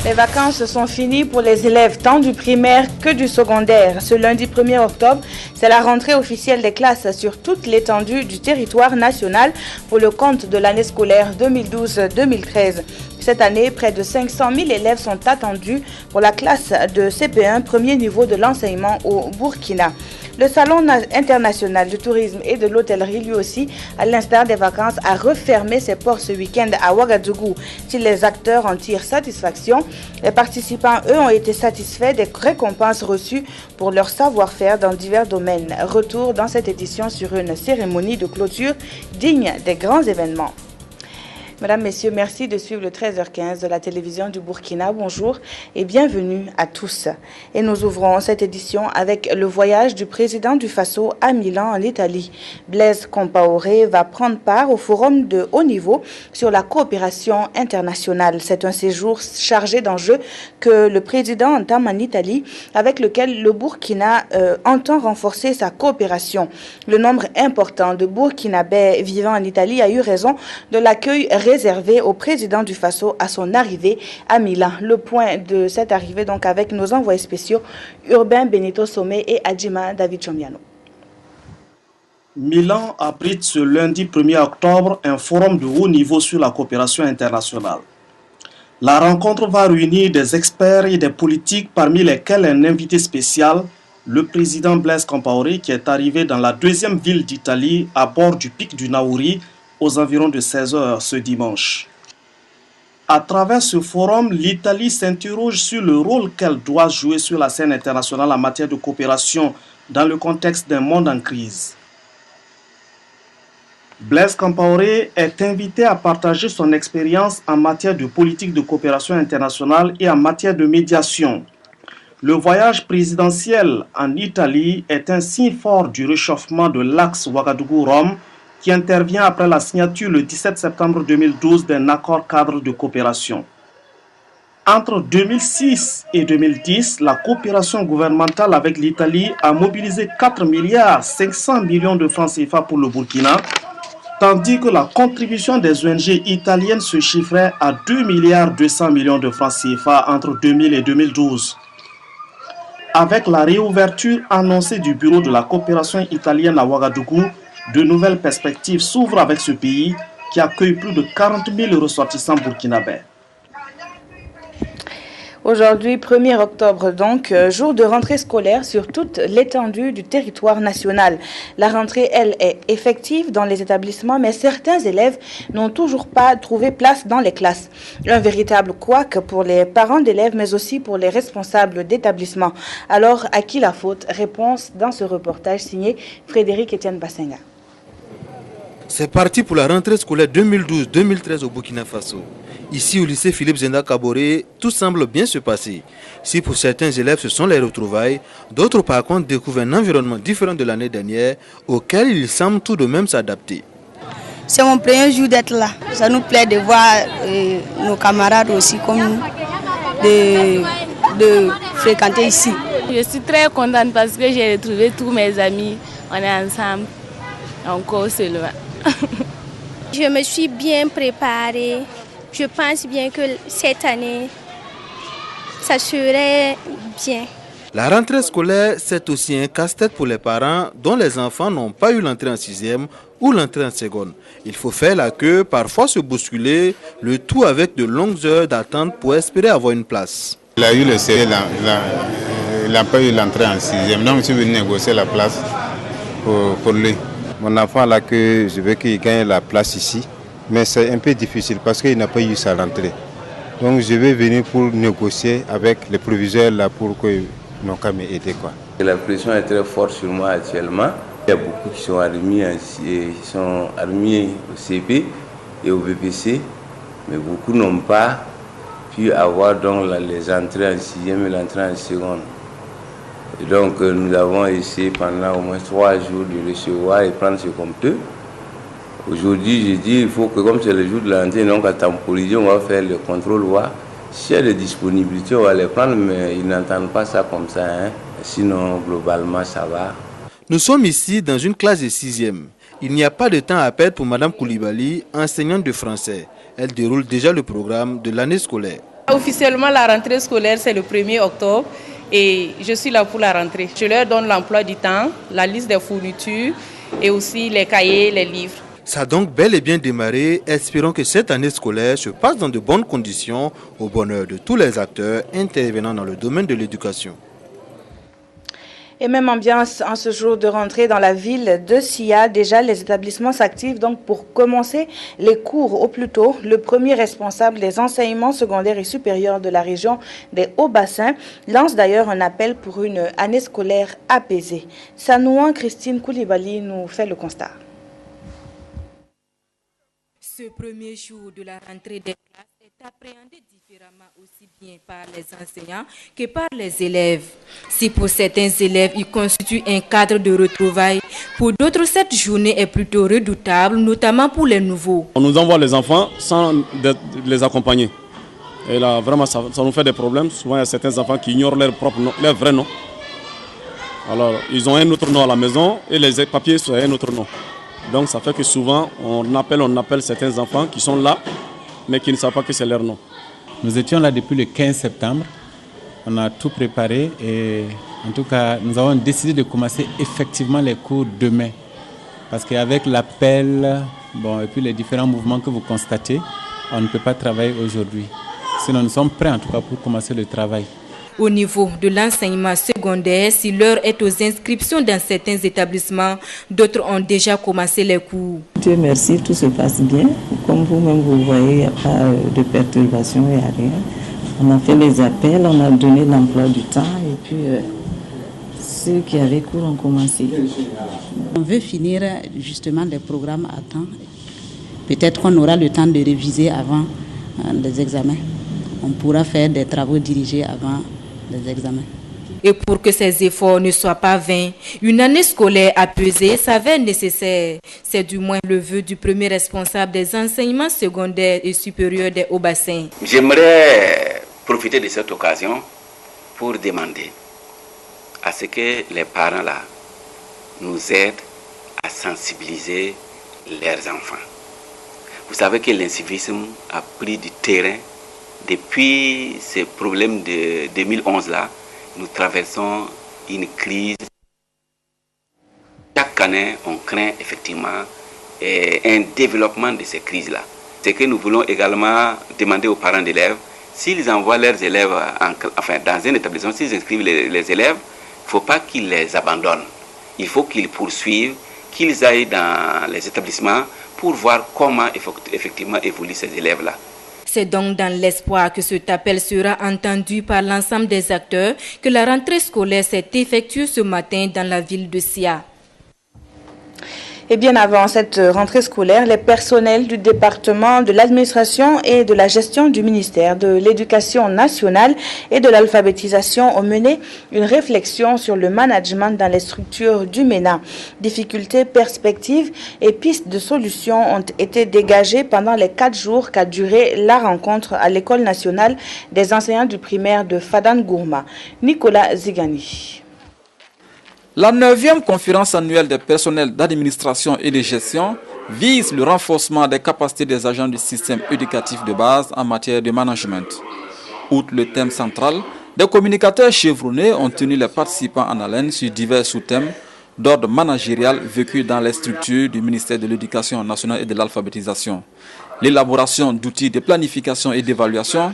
Les vacances sont finies pour les élèves tant du primaire que du secondaire. Ce lundi 1er octobre, c'est la rentrée officielle des classes sur toute l'étendue du territoire national pour le compte de l'année scolaire 2012-2013. Cette année, près de 500 000 élèves sont attendus pour la classe de CP1, premier niveau de l'enseignement au Burkina. Le Salon international du tourisme et de l'hôtellerie, lui aussi, à l'instar des vacances, a refermé ses portes ce week-end à Ouagadougou. Si les acteurs en tirent satisfaction, les participants, eux, ont été satisfaits des récompenses reçues pour leur savoir-faire dans divers domaines. Retour dans cette édition sur une cérémonie de clôture digne des grands événements. Mesdames, Messieurs, merci de suivre le 13h15 de la télévision du Burkina. Bonjour et bienvenue à tous. Et nous ouvrons cette édition avec le voyage du président du Faso à Milan en Italie. Blaise Compaoré va prendre part au forum de haut niveau sur la coopération internationale. C'est un séjour chargé d'enjeux que le président entame en Italie, avec lequel le Burkina entend renforcer sa coopération. Le nombre important de Burkinabés vivant en Italie a eu raison de l'accueil réservé au président du Faso à son arrivée à Milan. Le point de cette arrivée donc avec nos envoyés spéciaux Urbain Benito Somé et Adjima David Chomiano. Milan abrite ce lundi 1er octobre un forum de haut niveau sur la coopération internationale. La rencontre va réunir des experts et des politiques, parmi lesquels un invité spécial, le président Blaise Compaoré, qui est arrivé dans la deuxième ville d'Italie à bord du pic du Naouri aux environs de 16 h ce dimanche. À travers ce forum, l'Italie s'interroge sur le rôle qu'elle doit jouer sur la scène internationale en matière de coopération dans le contexte d'un monde en crise. Blaise Compaoré est invité à partager son expérience en matière de politique de coopération internationale et en matière de médiation. Le voyage présidentiel en Italie est un signe fort du réchauffement de l'axe Ouagadougou-Rome qui intervient après la signature le 17 septembre 2012 d'un accord cadre de coopération. Entre 2006 et 2010, la coopération gouvernementale avec l'Italie a mobilisé 4 milliards 500 millions de francs CFA pour le Burkina, tandis que la contribution des ONG italiennes se chiffrait à 2 milliards 200 millions de francs CFA entre 2000 et 2012. Avec la réouverture annoncée du bureau de la coopération italienne à Ouagadougou, de nouvelles perspectives s'ouvrent avec ce pays qui accueille plus de 40 000 ressortissants burkinabés. Aujourd'hui, 1er octobre, donc, jour de rentrée scolaire sur toute l'étendue du territoire national. La rentrée, elle, est effective dans les établissements, mais certains élèves n'ont toujours pas trouvé place dans les classes. Un véritable couac pour les parents d'élèves, mais aussi pour les responsables d'établissements. Alors, à qui la faute? Réponse dans ce reportage signé Frédéric Etienne Bassenga. C'est parti pour la rentrée scolaire 2012-2013 au Burkina Faso. Ici au lycée Philippe Zenda Kaboré, tout semble bien se passer. Si pour certains élèves ce sont les retrouvailles, d'autres par contre découvrent un environnement différent de l'année dernière auquel ils semblent tout de même s'adapter. C'est mon premier jour d'être là. Ça nous plaît de voir nos camarades aussi comme nous, de fréquenter ici. Je suis très contente parce que j'ai retrouvé tous mes amis. On est ensemble, encore seulement. Je me suis bien préparée. Je pense bien que cette année, ça serait bien. La rentrée scolaire, c'est aussi un casse-tête pour les parents dont les enfants n'ont pas eu l'entrée en 6e ou l'entrée en seconde. Il faut faire la queue, parfois se bousculer, le tout avec de longues heures d'attente pour espérer avoir une place. Il a eu le CV, il n'a pas eu l'entrée en 6e, donc je suis venu négocier la place pour lui. Mon enfant là, que je veux qu'il gagne la place ici, mais c'est un peu difficile parce qu'il n'a pas eu sa rentrée. Donc je vais venir pour négocier avec les proviseurs là pour qu'ils n'ont qu'à m'aider. La pression est très forte sur moi actuellement. Il y a beaucoup qui sont admis au CP et au BPC, mais beaucoup n'ont pas pu avoir donc les entrées en 6e et l'entrée en seconde. Et donc nous avons essayé pendant au moins 3 jours de recevoir et prendre ce qu'on peut. Aujourd'hui, j'ai dit il faut que comme c'est le jour de l'entrée, donc à temporiser, on va faire le contrôle. S'il y a des disponibilités, on va les prendre, mais ils n'entendent pas ça comme ça. Sinon, globalement, ça va. Nous sommes ici dans une classe de 6e. Il n'y a pas de temps à perdre pour Mme Koulibaly, enseignante de français. Elle déroule déjà le programme de l'année scolaire. Officiellement, la rentrée scolaire, c'est le 1er octobre et je suis là pour la rentrée. Je leur donne l'emploi du temps, la liste des fournitures et aussi les cahiers, les livres. Ça a donc bel et bien démarré. Espérons que cette année scolaire se passe dans de bonnes conditions au bonheur de tous les acteurs intervenant dans le domaine de l'éducation. Et même ambiance en ce jour de rentrée dans la ville de Sia. Déjà, les établissements s'activent donc pour commencer les cours au plus tôt. Le premier responsable des enseignements secondaires et supérieurs de la région des Hauts-Bassins lance d'ailleurs un appel pour une année scolaire apaisée. Sanouan Christine Koulibaly nous fait le constat. Ce premier jour de la rentrée des classes est appréhendé différemment aussi bien par les enseignants que par les élèves. Si pour certains élèves, il constitue un cadre de retrouvailles, pour d'autres, cette journée est plutôt redoutable, notamment pour les nouveaux. On nous envoie les enfants sans les accompagner. Et là, vraiment, ça nous fait des problèmes. Souvent, il y a certains enfants qui ignorent leur propre nom, leur vrai nom. Alors, ils ont un autre nom à la maison et les papiers sont un autre nom. Donc ça fait que souvent on appelle certains enfants qui sont là, mais qui ne savent pas que c'est leur nom. Nous étions là depuis le 15 septembre, on a tout préparé et en tout cas nous avons décidé de commencer effectivement les cours demain. Parce qu'avec l'appel et puis les différents mouvements que vous constatez, on ne peut pas travailler aujourd'hui. Sinon nous sommes prêts en tout cas pour commencer le travail. Au niveau de l'enseignement secondaire, si l'heure est aux inscriptions dans certains établissements, d'autres ont déjà commencé les cours. Dieu merci, tout se passe bien. Comme vous-même vous voyez, il n'y a pas de perturbation, il n'y a rien. On a fait les appels, on a donné l'emploi du temps et puis ceux qui avaient cours ont commencé. On veut finir justement les programmes à temps. Peut-être qu'on aura le temps de réviser avant les examens. On pourra faire des travaux dirigés avant les examens. Et pour que ces efforts ne soient pas vains, une année scolaire apaisée s'avère nécessaire. C'est du moins le vœu du premier responsable des enseignements secondaires et supérieurs des Hauts-Bassins. J'aimerais profiter de cette occasion pour demander à ce que les parents là nous aident à sensibiliser leurs enfants. Vous savez que l'incivisme a pris du terrain. Depuis ces problèmes de 2011-là, nous traversons une crise. Chaque année, on craint effectivement un développement de ces crises-là. Ce que nous voulons également demander aux parents d'élèves, s'ils envoient leurs élèves dans un établissement, s'ils inscrivent les élèves, il ne faut pas qu'ils les abandonnent. Il faut qu'ils poursuivent, qu'ils aillent dans les établissements pour voir comment effectivement évoluent ces élèves-là. C'est donc dans l'espoir que cet appel sera entendu par l'ensemble des acteurs que la rentrée scolaire s'est effectuée ce matin dans la ville de Sia. Et bien avant cette rentrée scolaire, les personnels du département de l'administration et de la gestion du ministère de l'Éducation nationale et de l'alphabétisation ont mené une réflexion sur le management dans les structures du MENA. Difficultés, perspectives et pistes de solutions ont été dégagées pendant les 4 jours qu'a duré la rencontre à l'École nationale des enseignants du primaire de Fadan Gourma. Nicolas Zigani. La 9e conférence annuelle des personnels d'administration et de gestion vise le renforcement des capacités des agents du système éducatif de base en matière de management. Outre le thème central, des communicateurs chevronnés ont tenu les participants en haleine sur divers sous-thèmes d'ordre managérial vécus dans les structures du ministère de l'Éducation nationale et de l'alphabétisation. L'élaboration d'outils de planification et d'évaluation,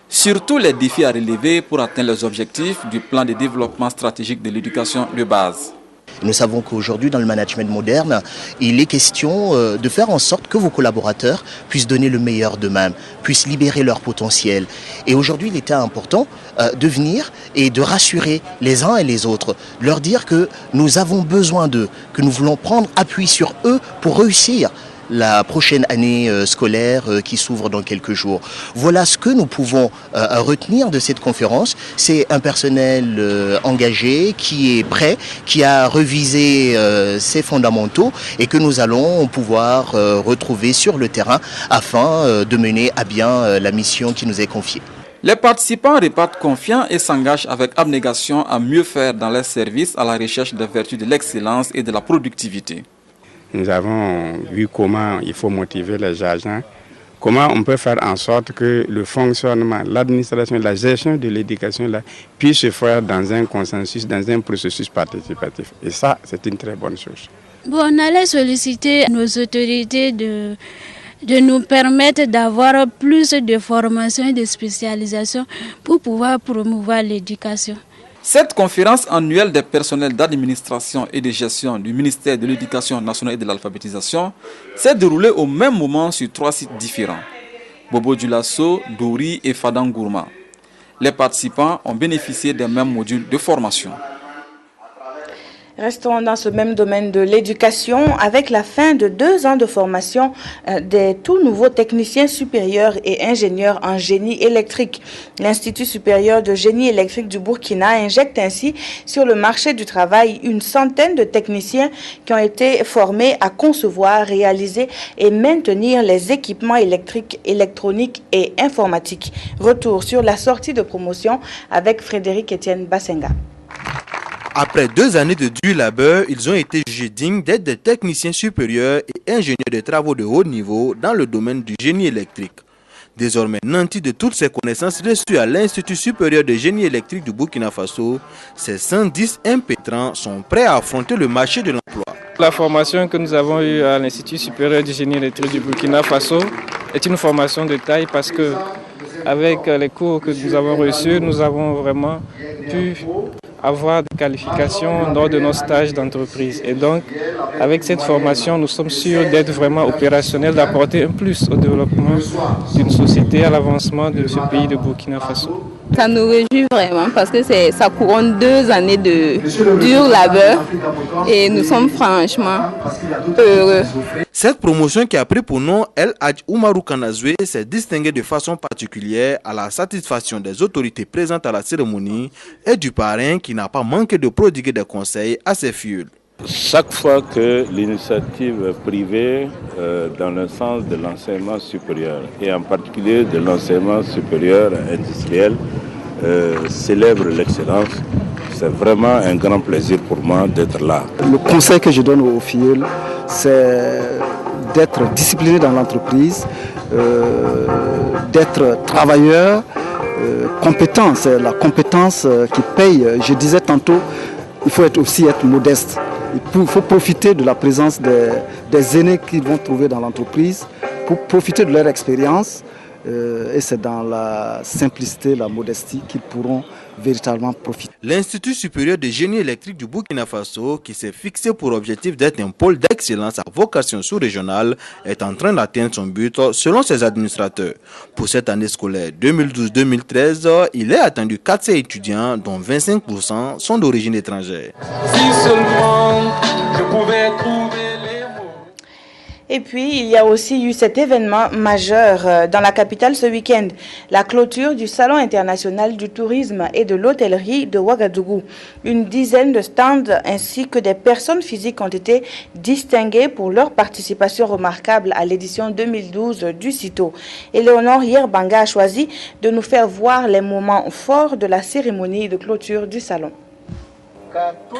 surtout les défis à relever pour atteindre les objectifs du plan de développement stratégique de l'éducation de base. Nous savons qu'aujourd'hui, dans le management moderne, il est question de faire en sorte que vos collaborateurs puissent donner le meilleur d'eux-mêmes, puissent libérer leur potentiel. Et aujourd'hui, il était important de venir et de rassurer les uns et les autres, leur dire que nous avons besoin d'eux, que nous voulons prendre appui sur eux pour réussir la prochaine année scolaire qui s'ouvre dans quelques jours. Voilà ce que nous pouvons retenir de cette conférence. C'est un personnel engagé qui est prêt, qui a révisé ses fondamentaux et que nous allons pouvoir retrouver sur le terrain afin de mener à bien la mission qui nous est confiée. Les participants repartent confiants et s'engagent avec abnégation à mieux faire dans leurs services à la recherche des vertus de l'excellence et de la productivité. Nous avons vu comment il faut motiver les agents, comment on peut faire en sorte que le fonctionnement, l'administration, la gestion de l'éducation puisse se faire dans un consensus, dans un processus participatif. Et ça, c'est une très bonne chose. Bon, on allait solliciter nos autorités de nous permettre d'avoir plus de formation et de spécialisation pour pouvoir promouvoir l'éducation. Cette conférence annuelle des personnels d'administration et de gestion du ministère de l'Éducation nationale et de l'alphabétisation s'est déroulée au même moment sur 3 sites différents, Bobo Dioulasso, Dori et Fadangourma. Les participants ont bénéficié des mêmes modules de formation. Restons dans ce même domaine de l'éducation avec la fin de 2 ans de formation des tout nouveaux techniciens supérieurs et ingénieurs en génie électrique. L'Institut supérieur de génie électrique du Burkina injecte ainsi sur le marché du travail une centaine de techniciens qui ont été formés à concevoir, réaliser et maintenir les équipements électriques, électroniques et informatiques. Retour sur la sortie de promotion avec Frédéric-Étienne Bassenga. Après 2 années de dur labeur, ils ont été jugés dignes d'être des techniciens supérieurs et ingénieurs de travaux de haut niveau dans le domaine du génie électrique. Désormais nantis de toutes ces connaissances reçues à l'Institut supérieur de génie électrique du Burkina Faso, ces 110 impétrants sont prêts à affronter le marché de l'emploi. La formation que nous avons eue à l'Institut supérieur du génie électrique du Burkina Faso est une formation de taille parce que avec les cours que nous avons reçus, nous avons vraiment pu avoir des qualifications lors de nos stages d'entreprise. Et donc, avec cette formation, nous sommes sûrs d'être vraiment opérationnels, d'apporter un plus au développement d'une société, à l'avancement de ce pays de Burkina Faso. Ça nous réjouit vraiment parce que ça couronne 2 années de dur labeur et nous sommes franchement heureux. Cette promotion qui a pris pour nom El Hadj Oumarou Kanazoué s'est distinguée de façon particulière à la satisfaction des autorités présentes à la cérémonie et du parrain qui n'a pas manqué de prodiguer des conseils à ses fioles. Chaque fois que l'initiative privée dans le sens de l'enseignement supérieur et en particulier de l'enseignement supérieur industriel célèbre l'excellence, c'est vraiment un grand plaisir pour moi d'être là. Le conseil que je donne aux filles, c'est d'être discipliné dans l'entreprise, d'être travailleur, compétent. C'est la compétence qui paye. Je disais tantôt, il faut aussi être modeste. Il faut profiter de la présence des aînés qu'ils vont trouver dans l'entreprise pour profiter de leur expérience. Et c'est dans la simplicité, la modestie qu'ils pourront véritablement profiter. L'Institut supérieur de génie électrique du Burkina Faso, qui s'est fixé pour objectif d'être un pôle d'excellence à vocation sous-régionale, est en train d'atteindre son but selon ses administrateurs. Pour cette année scolaire 2012-2013, il est attendu 400 étudiants, dont 25% sont d'origine étrangère. Si seulement je pouvais trouver. Et puis, il y a aussi eu cet événement majeur dans la capitale ce week-end, la clôture du Salon international du tourisme et de l'hôtellerie de Ouagadougou. Une dizaine de stands ainsi que des personnes physiques ont été distinguées pour leur participation remarquable à l'édition 2012 du CITO. Éléonore Yerbanga a choisi de nous faire voir les moments forts de la cérémonie de clôture du salon.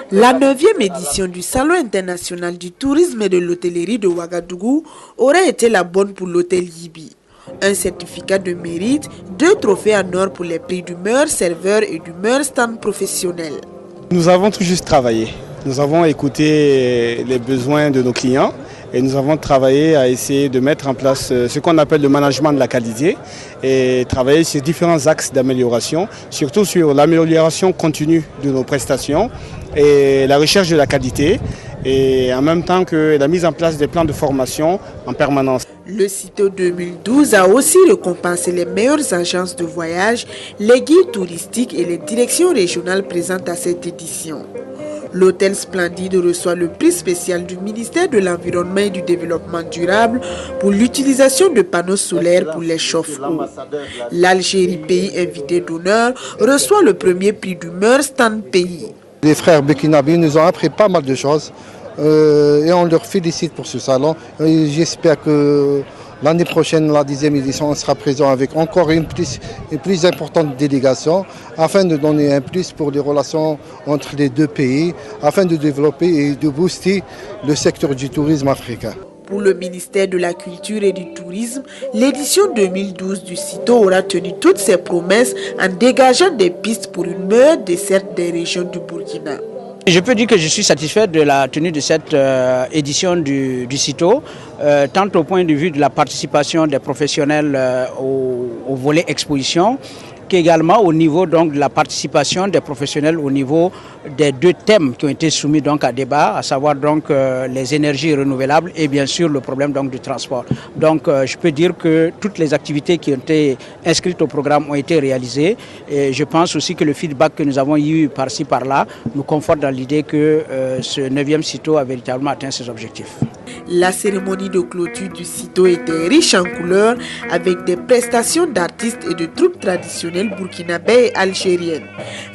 La 9e édition du Salon international du tourisme et de l'hôtellerie de Ouagadougou aurait été la bonne pour l'hôtel Yibi. Un certificat de mérite, 2 trophées en or pour les prix du meilleur serveur et du meilleur stand professionnel. Nous avons tout juste travaillé. Nous avons écouté les besoins de nos clients et nous avons travaillé à essayer de mettre en place ce qu'on appelle le management de la qualité et travailler sur différents axes d'amélioration, surtout sur l'amélioration continue de nos prestations et la recherche de la qualité et en même temps que la mise en place des plans de formation en permanence. Le CITO 2012 a aussi récompensé les meilleures agences de voyage, les guides touristiques et les directions régionales présentes à cette édition. L'hôtel Splendide reçoit le prix spécial du ministère de l'Environnement et du Développement durable pour l'utilisation de panneaux solaires pour les chauffe-eau. L'Algérie, pays invité d'honneur, reçoit le premier prix du meilleur stand pays. Les frères Burkinabés nous ont appris pas mal de choses et on leur félicite pour ce salon. J'espère que l'année prochaine, la 10e édition, on sera présent avec encore une plus importante délégation afin de donner un plus pour les relations entre les 2 pays, afin de développer et de booster le secteur du tourisme africain. Pour le ministère de la Culture et du Tourisme, l'édition 2012 du CITO aura tenu toutes ses promesses en dégageant des pistes pour une meilleure desserte des régions du Burkina. Je peux dire que je suis satisfait de la tenue de cette édition du CITO, tant au point de vue de la participation des professionnels au volet exposition, qu'également au niveau donc, de la participation des professionnels au niveau des deux thèmes qui ont été soumis donc, à débat, à savoir donc, les énergies renouvelables et bien sûr le problème donc, du transport. Donc je peux dire que toutes les activités qui ont été inscrites au programme ont été réalisées et je pense aussi que le feedback que nous avons eu par-ci par-là nous conforte dans l'idée que ce 9e CITO a véritablement atteint ses objectifs. La cérémonie de clôture du CITO était riche en couleurs avec des prestations d'artistes et de troupes traditionnelles burkinabées et algériennes.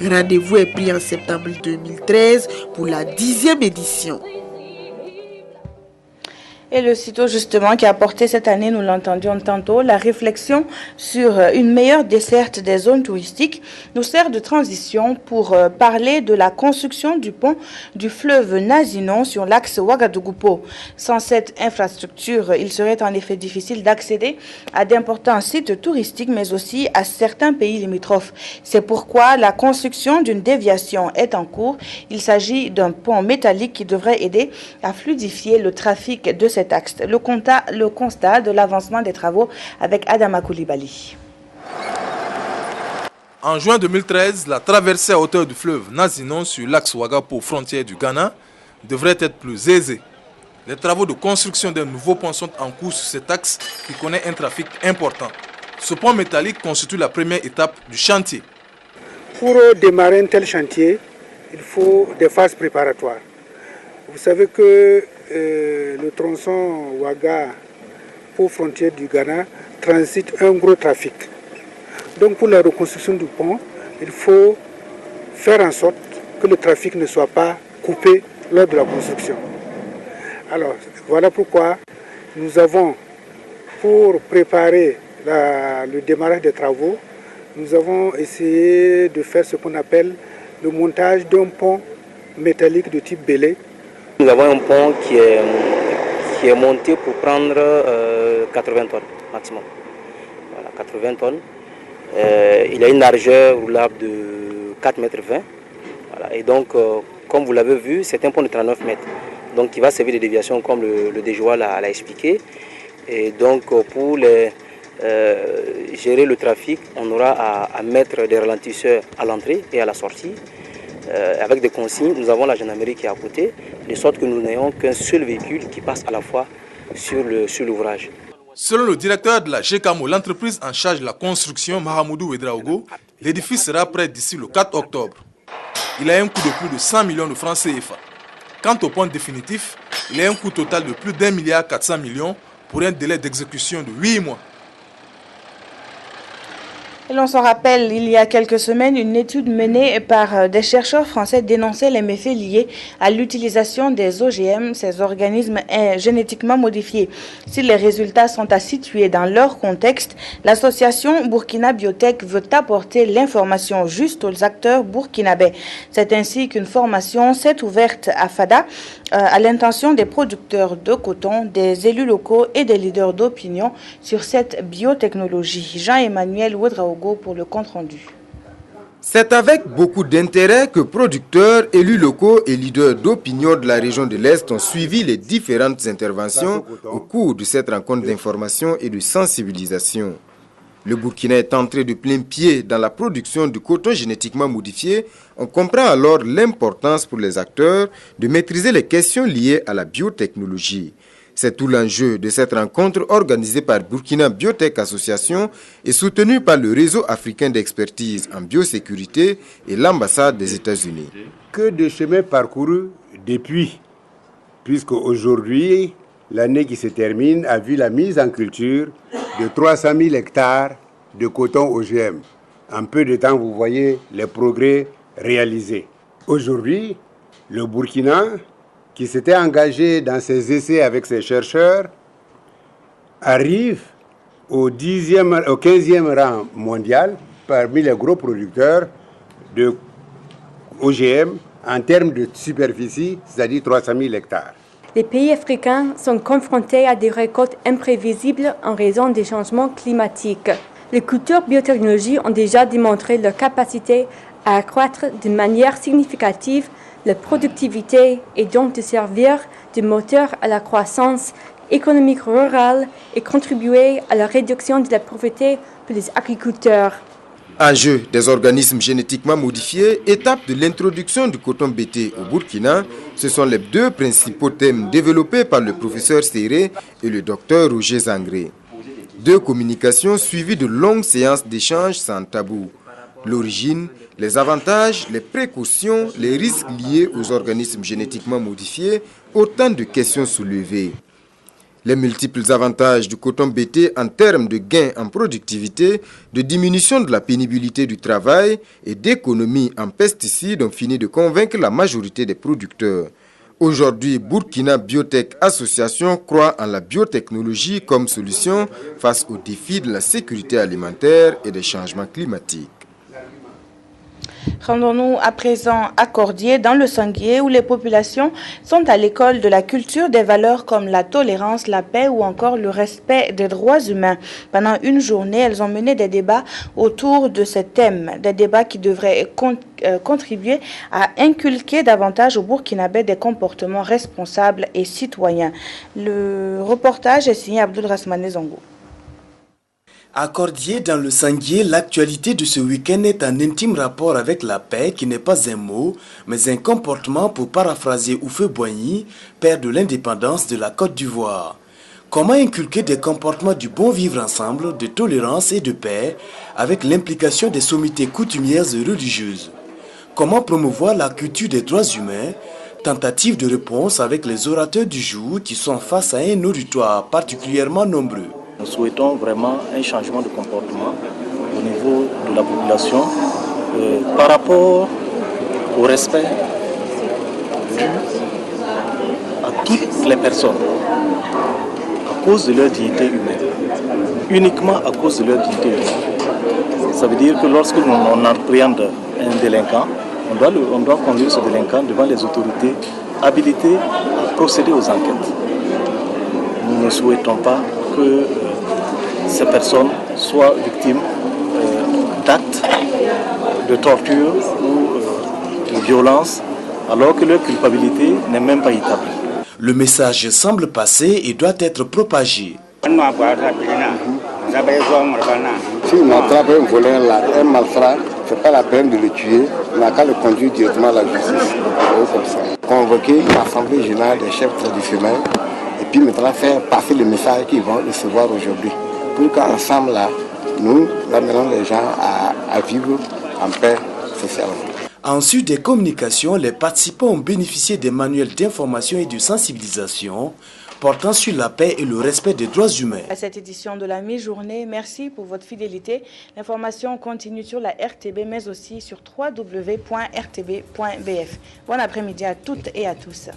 Rendez-vous est pris en septembre 2013 pour la 10e édition. Et le CITO justement qui a porté cette année, nous l'entendions tantôt, la réflexion sur une meilleure desserte des zones touristiques nous sert de transition pour parler de la construction du pont du fleuve Nazinon sur l'axe Ouagadougou-Po. Sans cette infrastructure, il serait en effet difficile d'accéder à d'importants sites touristiques mais aussi à certains pays limitrophes. C'est pourquoi la construction d'une déviation est en cours. Il s'agit d'un pont métallique qui devrait aider à fluidifier le trafic de cet axe. Le constat de l'avancement des travaux avec Adama Koulibaly. En juin 2013, la traversée à hauteur du fleuve Nazinon sur l'axe Ouagapo, frontière du Ghana, devrait être plus aisée. Les travaux de construction d'un nouveau pont sont en cours sur cet axe qui connaît un trafic important. Ce pont métallique constitue la première étape du chantier. Pour démarrer un tel chantier, il faut des phases préparatoires. Vous savez que le tronçon Ouaga aux frontières du Ghana transite un gros trafic. Donc pour la reconstruction du pont, il faut faire en sorte que le trafic ne soit pas coupé lors de la construction. Alors voilà pourquoi nous avons, pour préparer le démarrage des travaux, nous avons essayé de faire ce qu'on appelle le montage d'un pont métallique de type Bélé. Nous avons un pont qui est monté pour prendre 80 tonnes maximum. Voilà, 80 tonnes. Il a une largeur roulable de 4,20 mètres. Voilà, et donc, comme vous l'avez vu, c'est un pont de 39 mètres. Donc, il va servir de déviation comme le DGOA l'a expliqué. Et donc, pour gérer le trafic, on aura à mettre des ralentisseurs à l'entrée et à la sortie. Avec des consignes, nous avons la gendarmerie qui est à côté, de sorte que nous n'ayons qu'un seul véhicule qui passe à la fois sur l'ouvrage. Selon le directeur de la GECAMO, l'entreprise en charge de la construction, Mahamoudou Ouedraogo, l'édifice sera prêt d'ici le 4 octobre. Il a un coût de plus de 100 millions de francs CFA. Quant au point définitif, il a un coût total de plus d'1,4 milliard pour un délai d'exécution de 8 mois. Et l'on s'en rappelle, il y a quelques semaines, une étude menée par des chercheurs français dénonçait les méfaits liés à l'utilisation des OGM, ces organismes génétiquement modifiés. Si les résultats sont à situer dans leur contexte, l'association Burkina Biotech veut apporter l'information juste aux acteurs burkinabés. C'est ainsi qu'une formation s'est ouverte à Fada à l'intention des producteurs de coton, des élus locaux et des leaders d'opinion sur cette biotechnologie. Jean-Emmanuel Ouedraogo pour le compte-rendu. C'est avec beaucoup d'intérêt que producteurs, élus locaux et leaders d'opinion de la région de l'Est ont suivi les différentes interventions au cours de cette rencontre d'information et de sensibilisation. Le Burkina est entré de plein pied dans la production de coton génétiquement modifié. On comprend alors l'importance pour les acteurs de maîtriser les questions liées à la biotechnologie. C'est tout l'enjeu de cette rencontre organisée par Burkina Biotech Association et soutenue par le réseau africain d'expertise en biosécurité et l'ambassade des États-Unis. Que de chemin parcouru depuis, puisque aujourd'hui, l'année qui se termine a vu la mise en culture de 300 000 hectares de coton OGM. En peu de temps, vous voyez les progrès réalisés. Aujourd'hui, le Burkina, qui s'était engagé dans ses essais avec ses chercheurs, arrive au 15e rang mondial parmi les gros producteurs de OGM en termes de superficie, c'est-à-dire 300 000 hectares. Les pays africains sont confrontés à des récoltes imprévisibles en raison des changements climatiques. Les cultures biotechnologies ont déjà démontré leur capacité à accroître de manière significative la productivité et donc de servir de moteur à la croissance économique rurale et contribuer à la réduction de la pauvreté pour les agriculteurs. Enjeu des organismes génétiquement modifiés, étape de l'introduction du coton bété au Burkina, ce sont les deux principaux thèmes développés par le professeur Séré et le docteur Roger Zangré. Deux communications suivies de longues séances d'échange sans tabou. L'origine, les avantages, les précautions, les risques liés aux organismes génétiquement modifiés, autant de questions soulevées. Les multiples avantages du coton bété en termes de gains en productivité, de diminution de la pénibilité du travail et d'économie en pesticides ont fini de convaincre la majorité des producteurs. Aujourd'hui, Burkina Biotech Association croit en la biotechnologie comme solution face aux défis de la sécurité alimentaire et des changements climatiques. Rendons-nous à présent à Cordier, dans le Sanguier, où les populations sont à l'école de la culture des valeurs comme la tolérance, la paix ou encore le respect des droits humains. Pendant une journée, elles ont mené des débats autour de ce thème, des débats qui devraient contribuer à inculquer davantage aux Burkinabés des comportements responsables et citoyens. Le reportage est signé Abdoul Rasmane Zongo. À Cordier, dans le Sanguier, l'actualité de ce week-end est en intime rapport avec la paix, qui n'est pas un mot, mais un comportement, pour paraphraser Houphouët-Boigny, père de l'indépendance de la Côte d'Ivoire. Comment inculquer des comportements du bon vivre ensemble, de tolérance et de paix, avec l'implication des sommités coutumières et religieuses? Comment promouvoir la culture des droits humains? Tentative de réponse avec les orateurs du jour qui sont face à un auditoire particulièrement nombreux. Nous souhaitons vraiment un changement de comportement au niveau de la population par rapport au respect dû à toutes les personnes à cause de leur dignité humaine, uniquement à cause de leur dignité humaine. Ça veut dire que lorsque on appréhende un délinquant, on doit conduire ce délinquant devant les autorités habilitées à procéder aux enquêtes. Nous ne souhaitons pas que ces personnes soient victimes d'actes de torture ou de violence, alors que leur culpabilité n'est même pas établie. Le message semble passer et doit être propagé. Si on attrape un voleur là, un malfrat, ce n'est pas la peine de le tuer, on n'a qu'à le conduire directement à la justice. Comme ça. Convoquer une assemblée générale des chefs traditionnels et puis maintenant faire passer le message qu'ils vont recevoir aujourd'hui. Pour qu'ensemble là, nous amenons les gens à vivre en paix sociale. Ensuite des communications, les participants ont bénéficié des manuels d'information et de sensibilisation portant sur la paix et le respect des droits humains. À cette édition de la mi-journée, merci pour votre fidélité. L'information continue sur la RTB, mais aussi sur www.rtb.bf. Bon après-midi à toutes et à tous.